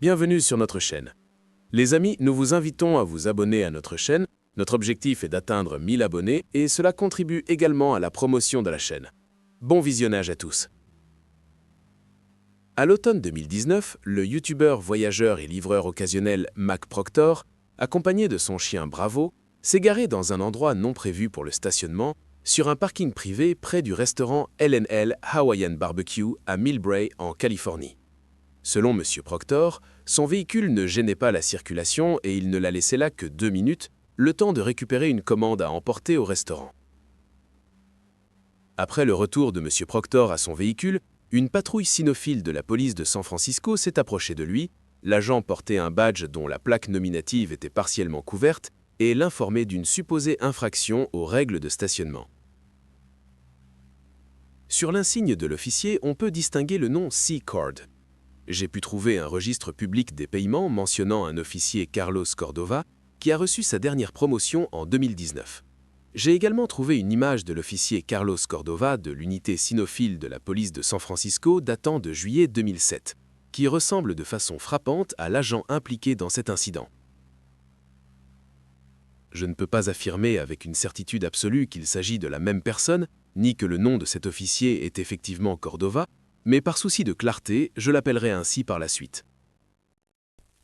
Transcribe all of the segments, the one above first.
Bienvenue sur notre chaîne. Les amis, nous vous invitons à vous abonner à notre chaîne. Notre objectif est d'atteindre 1000 abonnés et cela contribue également à la promotion de la chaîne. Bon visionnage à tous. À l'automne 2019, le youtubeur, voyageur et livreur occasionnel Mac Proctor, accompagné de son chien Bravo, s'est garé dans un endroit non prévu pour le stationnement, sur un parking privé près du restaurant L&L Hawaiian Barbecue à Millbrae, en Californie. Selon M. Proctor, son véhicule ne gênait pas la circulation et il ne l'a laissé là que 2 minutes, le temps de récupérer une commande à emporter au restaurant. Après le retour de M. Proctor à son véhicule, une patrouille cynophile de la police de San Francisco s'est approchée de lui. L'agent portait un badge dont la plaque nominative était partiellement couverte et l'informait d'une supposée infraction aux règles de stationnement. Sur l'insigne de l'officier, on peut distinguer le nom C-Card. J'ai pu trouver un registre public des paiements mentionnant un officier Carlos Cordova qui a reçu sa dernière promotion en 2019. J'ai également trouvé une image de l'officier Carlos Cordova de l'unité cynophile de la police de San Francisco datant de juillet 2007, qui ressemble de façon frappante à l'agent impliqué dans cet incident. Je ne peux pas affirmer avec une certitude absolue qu'il s'agit de la même personne, ni que le nom de cet officier est effectivement Cordova, mais par souci de clarté, je l'appellerai ainsi par la suite.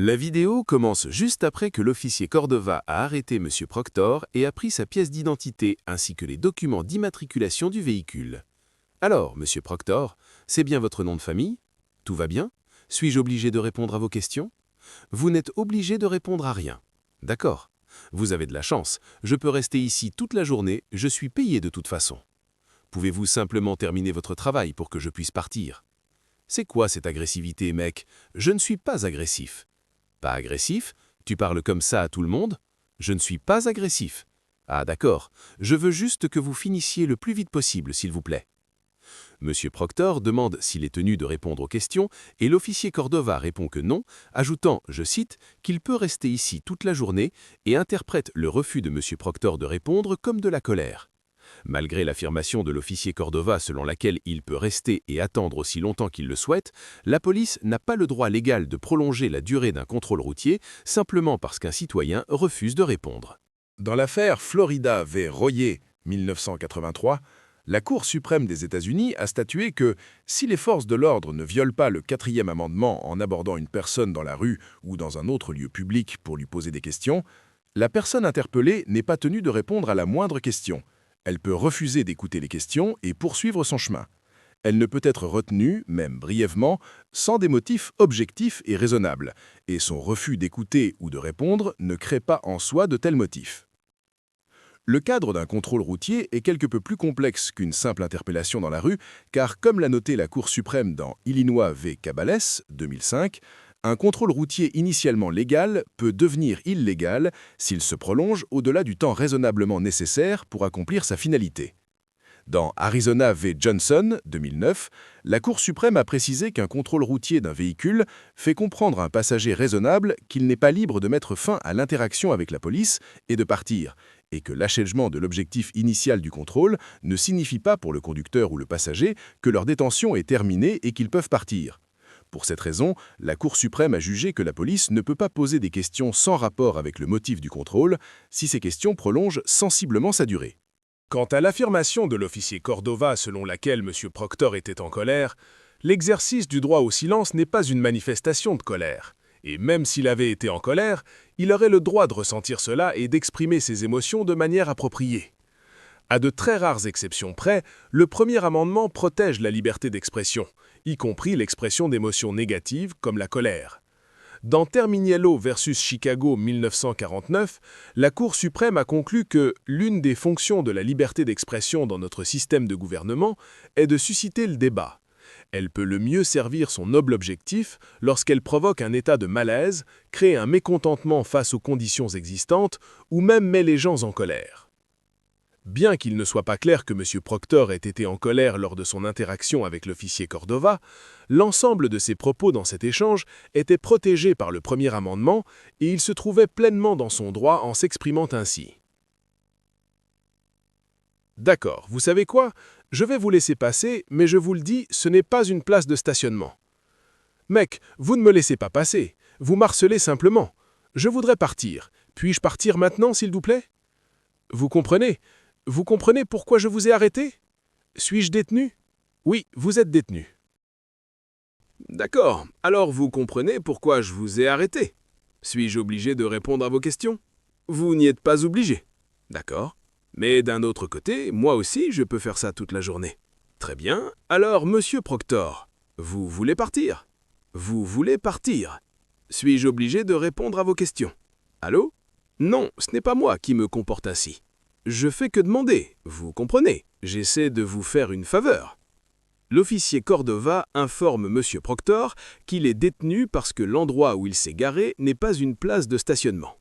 La vidéo commence juste après que l'officier Cordova a arrêté M. Proctor et a pris sa pièce d'identité ainsi que les documents d'immatriculation du véhicule. Alors, M. Proctor, c'est bien votre nom de famille? Tout va bien? Suis-je obligé de répondre à vos questions? Vous n'êtes obligé de répondre à rien. D'accord. Vous avez de la chance. Je peux rester ici toute la journée, je suis payé de toute façon. Pouvez-vous simplement terminer votre travail pour que je puisse partir? C'est quoi cette agressivité, mec? Je ne suis pas agressif. Pas agressif? Tu parles comme ça à tout le monde? Je ne suis pas agressif. Ah d'accord, je veux juste que vous finissiez le plus vite possible, s'il vous plaît. Monsieur Proctor demande s'il est tenu de répondre aux questions et l'officier Cordova répond que non, ajoutant, je cite, qu'il peut rester ici toute la journée et interprète le refus de Monsieur Proctor de répondre comme de la colère. Malgré l'affirmation de l'officier Cordova selon laquelle il peut rester et attendre aussi longtemps qu'il le souhaite, la police n'a pas le droit légal de prolonger la durée d'un contrôle routier simplement parce qu'un citoyen refuse de répondre. Dans l'affaire Florida v. Royer, 1983, la Cour suprême des États-Unis a statué que si les forces de l'ordre ne violent pas le 4e amendement en abordant une personne dans la rue ou dans un autre lieu public pour lui poser des questions, la personne interpellée n'est pas tenue de répondre à la moindre question. Elle peut refuser d'écouter les questions et poursuivre son chemin. Elle ne peut être retenue, même brièvement, sans des motifs objectifs et raisonnables, et son refus d'écouter ou de répondre ne crée pas en soi de tels motifs. Le cadre d'un contrôle routier est quelque peu plus complexe qu'une simple interpellation dans la rue, car comme l'a noté la Cour suprême dans Illinois v. Cabales, 2005, un contrôle routier initialement légal peut devenir illégal s'il se prolonge au-delà du temps raisonnablement nécessaire pour accomplir sa finalité. Dans Arizona v. Johnson, 2009, la Cour suprême a précisé qu'un contrôle routier d'un véhicule fait comprendre à un passager raisonnable qu'il n'est pas libre de mettre fin à l'interaction avec la police et de partir, et que l'achèvement de l'objectif initial du contrôle ne signifie pas pour le conducteur ou le passager que leur détention est terminée et qu'ils peuvent partir. Pour cette raison, la Cour suprême a jugé que la police ne peut pas poser des questions sans rapport avec le motif du contrôle si ces questions prolongent sensiblement sa durée. Quant à l'affirmation de l'officier Cordova selon laquelle M. Proctor était en colère, l'exercice du droit au silence n'est pas une manifestation de colère. Et même s'il avait été en colère, il aurait le droit de ressentir cela et d'exprimer ses émotions de manière appropriée. À de très rares exceptions près, le premier amendement protège la liberté d'expression, y compris l'expression d'émotions négatives comme la colère. Dans Terminiello versus Chicago 1949, la Cour suprême a conclu que l'une des fonctions de la liberté d'expression dans notre système de gouvernement est de susciter le débat. Elle peut le mieux servir son noble objectif lorsqu'elle provoque un état de malaise, crée un mécontentement face aux conditions existantes ou même met les gens en colère. Bien qu'il ne soit pas clair que M. Proctor ait été en colère lors de son interaction avec l'officier Cordova, l'ensemble de ses propos dans cet échange était protégé par le premier amendement et il se trouvait pleinement dans son droit en s'exprimant ainsi. D'accord, vous savez quoi? Je vais vous laisser passer, mais je vous le dis, ce n'est pas une place de stationnement. Mec, vous ne me laissez pas passer. Vous m'harcelez simplement. Je voudrais partir. Puis-je partir maintenant, s'il vous plaît? Vous comprenez? Vous comprenez pourquoi je vous ai arrêté? Suis-je détenu? Oui, vous êtes détenu. D'accord. Alors vous comprenez pourquoi je vous ai arrêté. Suis-je obligé de répondre à vos questions? Vous n'y êtes pas obligé. D'accord. Mais d'un autre côté, moi aussi, je peux faire ça toute la journée. Très bien. Alors, monsieur Proctor, vous voulez partir? Vous voulez partir? Suis-je obligé de répondre à vos questions? Allô? Non, ce n'est pas moi qui me comporte ainsi. Je fais que demander, vous comprenez? J'essaie de vous faire une faveur. L'officier Cordova informe M. Proctor qu'il est détenu parce que l'endroit où il s'est garé n'est pas une place de stationnement.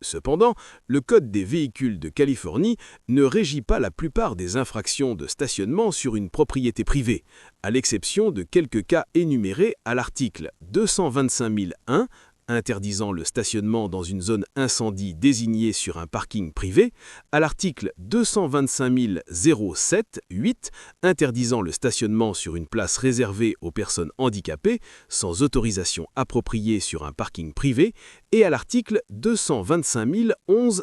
Cependant, le Code des véhicules de Californie ne régit pas la plupart des infractions de stationnement sur une propriété privée, à l'exception de quelques cas énumérés à l'article 225 001, interdisant le stationnement dans une zone incendie désignée sur un parking privé, à l'article 225 007-8, interdisant le stationnement sur une place réservée aux personnes handicapées sans autorisation appropriée sur un parking privé, et à l'article 225 011-1,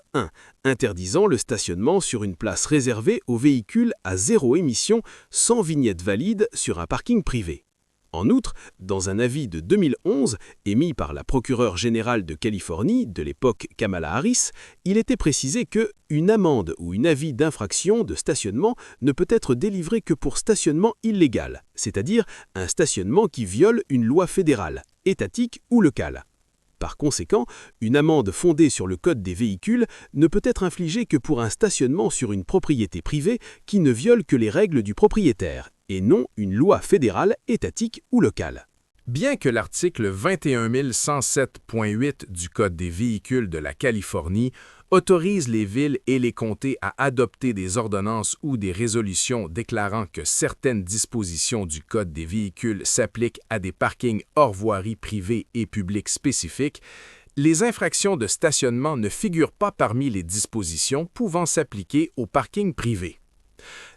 interdisant le stationnement sur une place réservée aux véhicules à zéro émission sans vignette valide sur un parking privé. En outre, dans un avis de 2011 émis par la procureure générale de Californie de l'époque Kamala Harris, il était précisé que une amende ou une avis d'infraction de stationnement ne peut être délivré que pour stationnement illégal, c'est-à-dire un stationnement qui viole une loi fédérale, étatique ou locale. Par conséquent, une amende fondée sur le Code des véhicules ne peut être infligée que pour un stationnement sur une propriété privée qui ne viole que les règles du propriétaire, et non une loi fédérale, étatique ou locale. Bien que l'article 21107.8 du Code des véhicules de la Californie autorise les villes et les comtés à adopter des ordonnances ou des résolutions déclarant que certaines dispositions du Code des véhicules s'appliquent à des parkings hors voirie privée et publique spécifiques, les infractions de stationnement ne figurent pas parmi les dispositions pouvant s'appliquer aux parkings privés.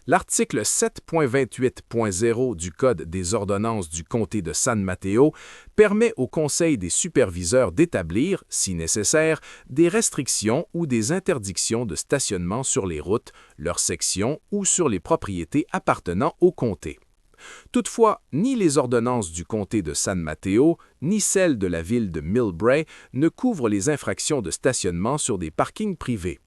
L'article 7.28.0 du Code des ordonnances du comté de San Mateo permet au Conseil des superviseurs d'établir, si nécessaire, des restrictions ou des interdictions de stationnement sur les routes, leurs sections ou sur les propriétés appartenant au comté. Toutefois, ni les ordonnances du comté de San Mateo, ni celles de la ville de Millbrae ne couvrent les infractions de stationnement sur des parkings privés.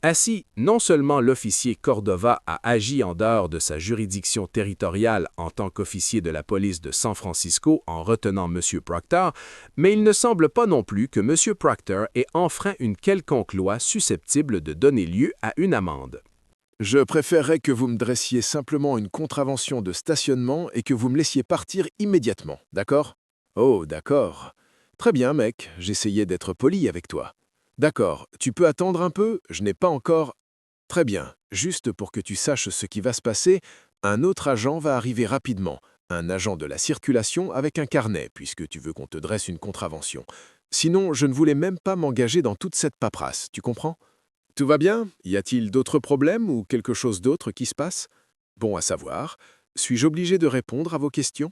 Ainsi, non seulement l'officier Cordova a agi en dehors de sa juridiction territoriale en tant qu'officier de la police de San Francisco en retenant M. Proctor, mais il ne semble pas non plus que M. Proctor ait enfreint une quelconque loi susceptible de donner lieu à une amende. Je préférerais que vous me dressiez simplement une contravention de stationnement et que vous me laissiez partir immédiatement, d'accord? Oh, d'accord. Très bien, mec, j'essayais d'être poli avec toi. D'accord, tu peux attendre un peu, je n'ai pas encore... Très bien, juste pour que tu saches ce qui va se passer, un autre agent va arriver rapidement, un agent de la circulation avec un carnet, puisque tu veux qu'on te dresse une contravention. Sinon, je ne voulais même pas m'engager dans toute cette paperasse, tu comprends? Tout va bien? Y a-t-il d'autres problèmes ou quelque chose d'autre qui se passe? Bon à savoir, suis-je obligé de répondre à vos questions?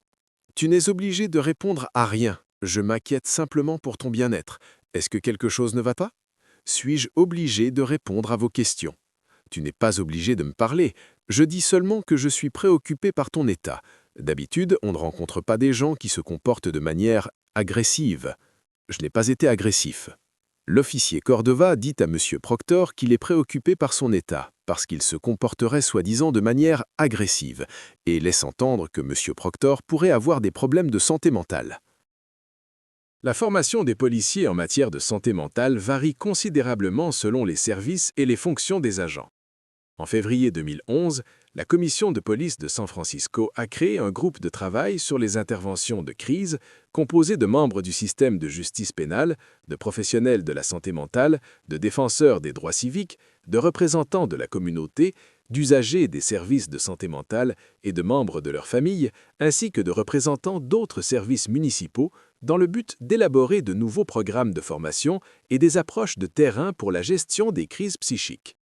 Tu n'es obligé de répondre à rien, je m'inquiète simplement pour ton bien-être. Est-ce que quelque chose ne va pas? Suis-je obligé de répondre à vos questions? Tu n'es pas obligé de me parler, je dis seulement que je suis préoccupé par ton état. D'habitude, on ne rencontre pas des gens qui se comportent de manière agressive. Je n'ai pas été agressif. L'officier Cordova dit à M. Proctor qu'il est préoccupé par son état, parce qu'il se comporterait soi-disant de manière agressive, et laisse entendre que M. Proctor pourrait avoir des problèmes de santé mentale. La formation des policiers en matière de santé mentale varie considérablement selon les services et les fonctions des agents. En février 2011, la commission de police de San Francisco a créé un groupe de travail sur les interventions de crise composé de membres du système de justice pénale, de professionnels de la santé mentale, de défenseurs des droits civiques, de représentants de la communauté, d'usagers des services de santé mentale et de membres de leurs familles, ainsi que de représentants d'autres services municipaux dans le but d'élaborer de nouveaux programmes de formation et des approches de terrain pour la gestion des crises psychiques.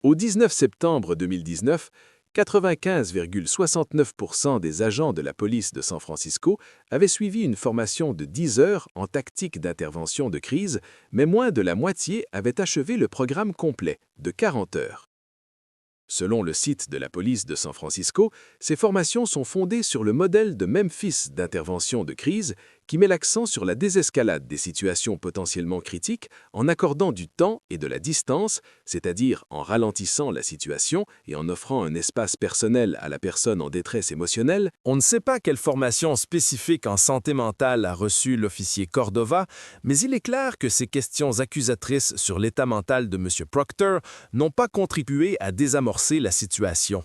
Au 19 septembre 2019, 95,69% des agents de la police de San Francisco avaient suivi une formation de 10 heures en tactique d'intervention de crise, mais moins de la moitié avaient achevé le programme complet, de 40 heures. Selon le site de la police de San Francisco, ces formations sont fondées sur le modèle de Memphis d'intervention de crise qui met l'accent sur la désescalade des situations potentiellement critiques en accordant du temps et de la distance, c'est-à-dire en ralentissant la situation et en offrant un espace personnel à la personne en détresse émotionnelle. On ne sait pas quelle formation spécifique en santé mentale a reçu l'officier Cordova, mais il est clair que ces questions accusatrices sur l'état mental de M. Proctor n'ont pas contribué à désamorcer la situation.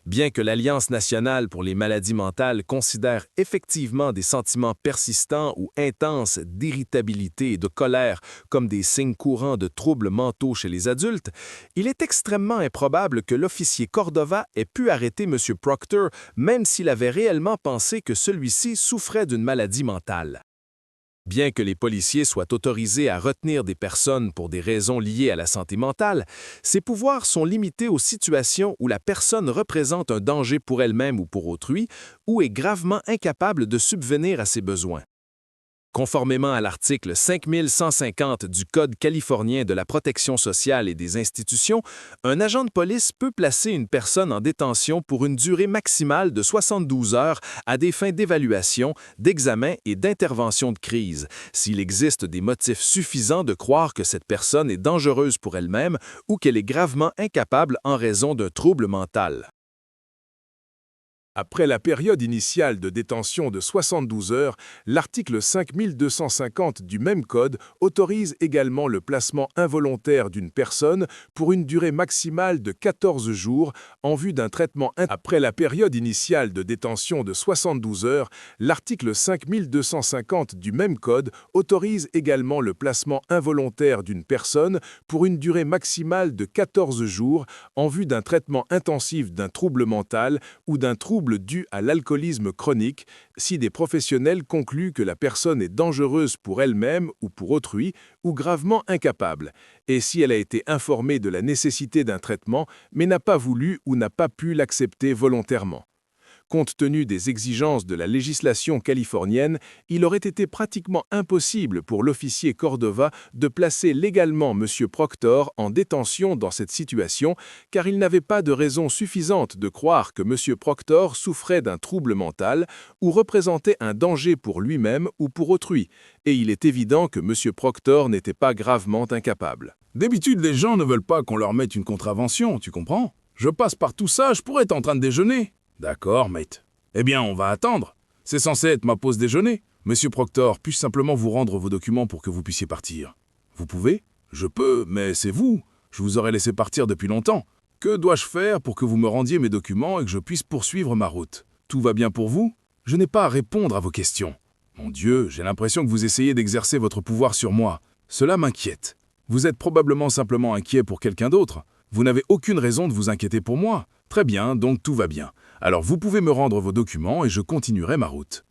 Bien que l'Alliance nationale pour les maladies mentales considère effectivement des sentiments persistants ou intenses d'irritabilité et de colère comme des signes courants de troubles mentaux chez les adultes, il est extrêmement improbable que l'officier Cordova ait pu arrêter M. Proctor même s'il avait réellement pensé que celui-ci souffrait d'une maladie mentale. Bien que les policiers soient autorisés à retenir des personnes pour des raisons liées à la santé mentale, ces pouvoirs sont limités aux situations où la personne représente un danger pour elle-même ou pour autrui, ou est gravement incapable de subvenir à ses besoins. Conformément à l'article 5150 du Code californien de la protection sociale et des institutions, un agent de police peut placer une personne en détention pour une durée maximale de 72 heures à des fins d'évaluation, d'examen et d'intervention de crise, s'il existe des motifs suffisants de croire que cette personne est dangereuse pour elle-même ou qu'elle est gravement incapable en raison d'un trouble mental. Après la période initiale de détention de 72 heures, l'article 5250 du même code autorise également le placement involontaire d'une personne pour une durée maximale de 14 jours en vue d'un traitement. Après la période initiale de détention de 72 heures, l'article 5250 du même code autorise également le placement involontaire d'une personne pour une durée maximale de 14 jours en vue d'un traitement intensif d'un trouble mental ou d'un trouble dû à l'alcoolisme chronique si des professionnels concluent que la personne est dangereuse pour elle-même ou pour autrui ou gravement incapable, et si elle a été informée de la nécessité d'un traitement mais n'a pas voulu ou n'a pas pu l'accepter volontairement. Compte tenu des exigences de la législation californienne, il aurait été pratiquement impossible pour l'officier Cordova de placer légalement M. Proctor en détention dans cette situation, car il n'avait pas de raison suffisante de croire que M. Proctor souffrait d'un trouble mental ou représentait un danger pour lui-même ou pour autrui, et il est évident que M. Proctor n'était pas gravement incapable. D'habitude, les gens ne veulent pas qu'on leur mette une contravention, tu comprends? Je passe par tout ça, je pourrais être en train de déjeuner. D'accord, mate. Eh bien, on va attendre. C'est censé être ma pause déjeuner. Monsieur Proctor, puis-je simplement vous rendre vos documents pour que vous puissiez partir? Vous pouvez? Je peux, mais c'est vous. Je vous aurais laissé partir depuis longtemps. Que dois-je faire pour que vous me rendiez mes documents et que je puisse poursuivre ma route? Tout va bien pour vous? Je n'ai pas à répondre à vos questions. Mon Dieu, j'ai l'impression que vous essayez d'exercer votre pouvoir sur moi. Cela m'inquiète. Vous êtes probablement simplement inquiet pour quelqu'un d'autre. Vous n'avez aucune raison de vous inquiéter pour moi. Très bien, donc tout va bien. Alors vous pouvez me rendre vos documents et je continuerai ma route.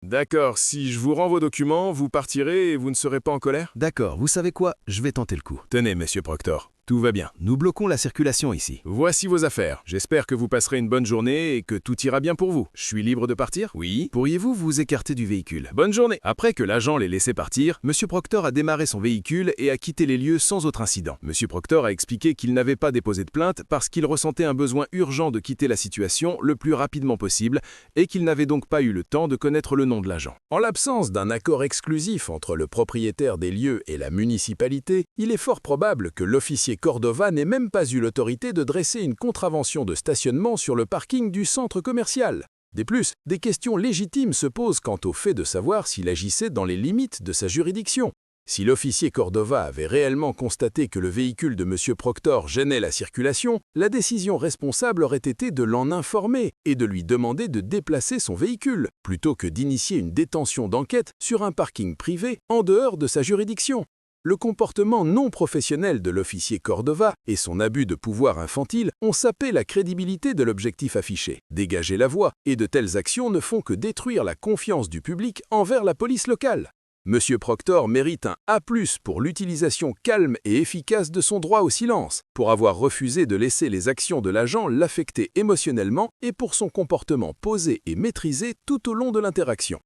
D'accord, si je vous rends vos documents, vous partirez et vous ne serez pas en colère? D'accord, vous savez quoi? Je vais tenter le coup. Tenez, monsieur Proctor, tout va bien. Nous bloquons la circulation ici. Voici vos affaires. J'espère que vous passerez une bonne journée et que tout ira bien pour vous. Je suis libre de partir? Oui. Pourriez-vous vous écarter du véhicule? Bonne journée. Après que l'agent l'ait laissé partir, M. Proctor a démarré son véhicule et a quitté les lieux sans autre incident. M. Proctor a expliqué qu'il n'avait pas déposé de plainte parce qu'il ressentait un besoin urgent de quitter la situation le plus rapidement possible et qu'il n'avait donc pas eu le temps de connaître le nom de l'agent. En l'absence d'un accord exclusif entre le propriétaire des lieux et la municipalité, il est fort probable que l'officier Cordova n'ait même pas eu l'autorité de dresser une contravention de stationnement sur le parking du centre commercial. De plus, des questions légitimes se posent quant au fait de savoir s'il agissait dans les limites de sa juridiction. Si l'officier Cordova avait réellement constaté que le véhicule de M. Proctor gênait la circulation, la décision responsable aurait été de l'en informer et de lui demander de déplacer son véhicule, plutôt que d'initier une détention d'enquête sur un parking privé en dehors de sa juridiction. Le comportement non professionnel de l'officier Cordova et son abus de pouvoir infantile ont sapé la crédibilité de l'objectif affiché, dégagé la voie, et de telles actions ne font que détruire la confiance du public envers la police locale. Monsieur Proctor mérite un A+ pour l'utilisation calme et efficace de son droit au silence, pour avoir refusé de laisser les actions de l'agent l'affecter émotionnellement et pour son comportement posé et maîtrisé tout au long de l'interaction.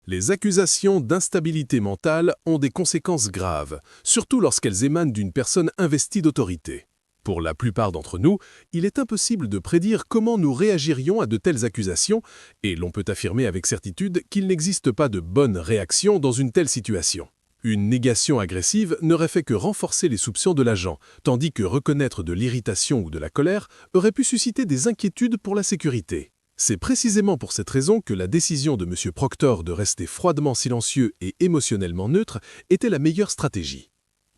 Les accusations d'instabilité mentale ont des conséquences graves, surtout lorsqu'elles émanent d'une personne investie d'autorité. Pour la plupart d'entre nous, il est impossible de prédire comment nous réagirions à de telles accusations, et l'on peut affirmer avec certitude qu'il n'existe pas de bonne réaction dans une telle situation. Une négation agressive n'aurait fait que renforcer les soupçons de l'agent, tandis que reconnaître de l'irritation ou de la colère aurait pu susciter des inquiétudes pour la sécurité. C'est précisément pour cette raison que la décision de M. Proctor de rester froidement silencieux et émotionnellement neutre était la meilleure stratégie.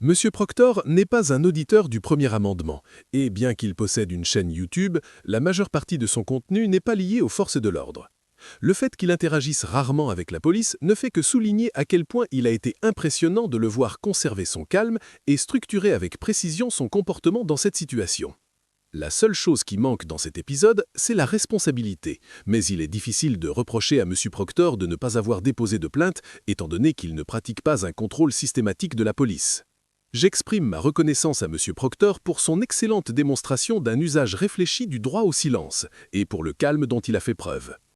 M. Proctor n'est pas un auditeur du premier amendement, et bien qu'il possède une chaîne YouTube, la majeure partie de son contenu n'est pas liée aux forces de l'ordre. Le fait qu'il interagisse rarement avec la police ne fait que souligner à quel point il a été impressionnant de le voir conserver son calme et structurer avec précision son comportement dans cette situation. La seule chose qui manque dans cet épisode, c'est la responsabilité, mais il est difficile de reprocher à M. Proctor de ne pas avoir déposé de plainte, étant donné qu'il ne pratique pas un contrôle systématique de la police. J'exprime ma reconnaissance à M. Proctor pour son excellente démonstration d'un usage réfléchi du droit au silence et pour le calme dont il a fait preuve.